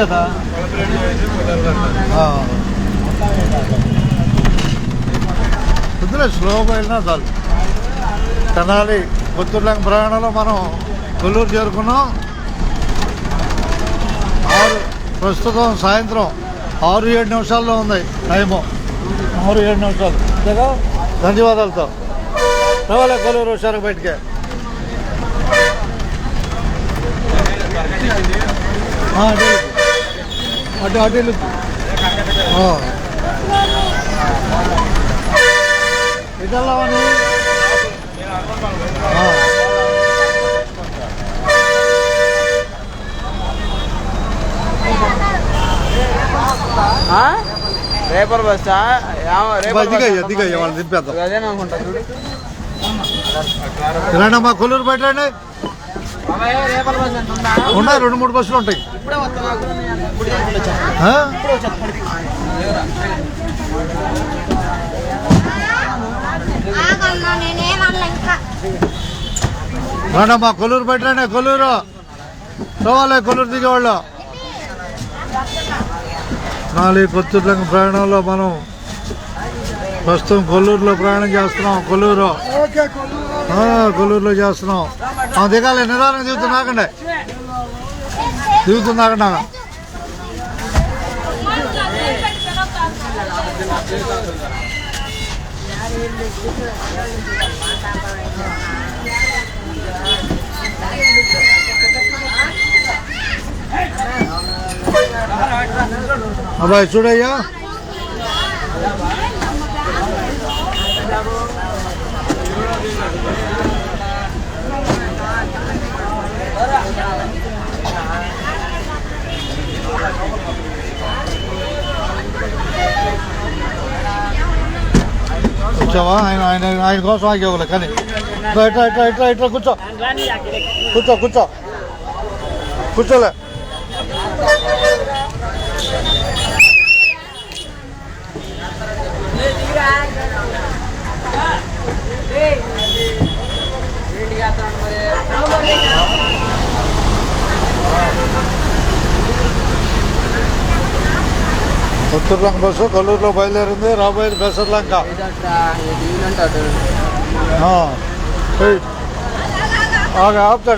కదా వద్దులే, స్లోగా వెళ్ళినా చాలు. తెనాలి కొత్తూరులంక ప్రయాణంలో మనం కొల్లూరు చేరుకున్నాం. ప్రస్తుతం సాయంత్రం 6-7 నిమిషాల్లో ఉంది టైము. 6-7 నిమిషాలు అంతేగా. ధన్యవాదాలతో రావాలే కొల్లూరు హుషారు బయటికి. అటు అటు ఇటు వెళ్ళామని రేపర్ బస్సా? దిగయ్య వాళ్ళు దింపేద్దాం. అదేననుకుంటా. రండమ్మా కొల్లూరు బయట రండి. ఉన్నాయి 2-3 బస్సులు ఉంటాయి. రండమ్మా కొల్లూరు బయట రండి. కొల్లూరు రావాలి. కొల్లూరు దిగేవాళ్ళు. కొత్తూరులంక ప్రయాణంలో మనం ప్రస్తుతం కొల్లూరులో ప్రయాణం చేస్తున్నాం. కొల్లూరులో చేస్తున్నాం. దిగాలి. నిదానం దిగుతున్నాకండి. అబ్బాయి చూడయ్యా. కూర్చోవా? ఆయన కోసం ఆగేవాళ్ళు కానీ ఇట్లా కూర్చోలే. కొత్తూరులంక బస్సు కొల్లూరులో బయలుదేరింది. రాబోయేది పెసర్లంక.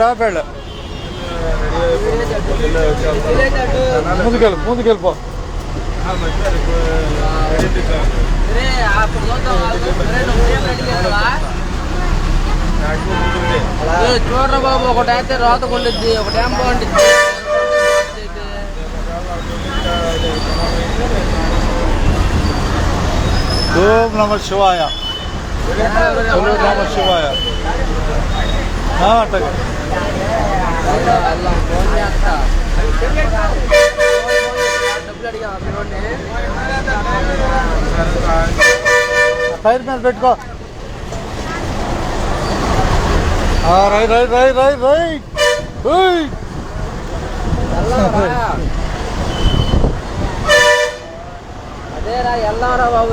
ఆపాడు. ముందుకెళ్ళిపో. చూడరా బాబు, ఒకటైతే రోత కొండిద్ది, ఒకటేం బాగుండిద్ది. ఓం నమ శివాయ. నమ శివాయ. టైర్ మీద పెట్టుకో. అదేరా ఎల్లారా బాబు.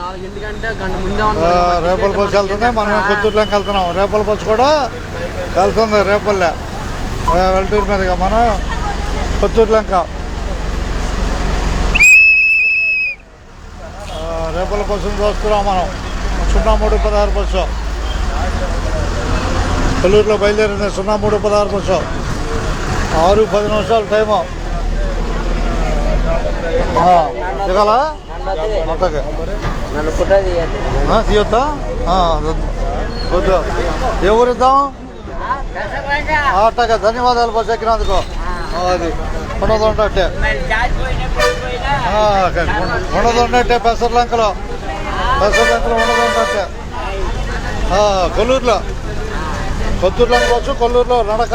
నాలుగింటికంటే గంట ముందే రేపల బస్సు వెళ్తుంది. మనం కొత్తూరులోకి వెళ్తున్నాం. రేపల బస్సు కూడా వెళ్తుంది. రేపల్లే వెళ్తూరు మీదుగా మనం కొత్తూరులంక. రేపల బస్సును చూస్తున్నాం మనం. 0316 బస్సు కొల్లూరులో బయలుదేరింది. 0316 బస్సు. 6-10 నిమిషాలు టైము. దిగాలా? తీయొద్దా? వద్దు. ఏ ఊరిద్దాం? అట్టగా. ధన్యవాదాలు బస్సు ఎక్కినందుకు. అది ఉండదుండట్టే ఉండదుండట్టే పెసర్లంకలో ఉండదుండట్టే. కొల్లూరులో కొత్తూరులంక బస్సు కొల్లూరులో నడక.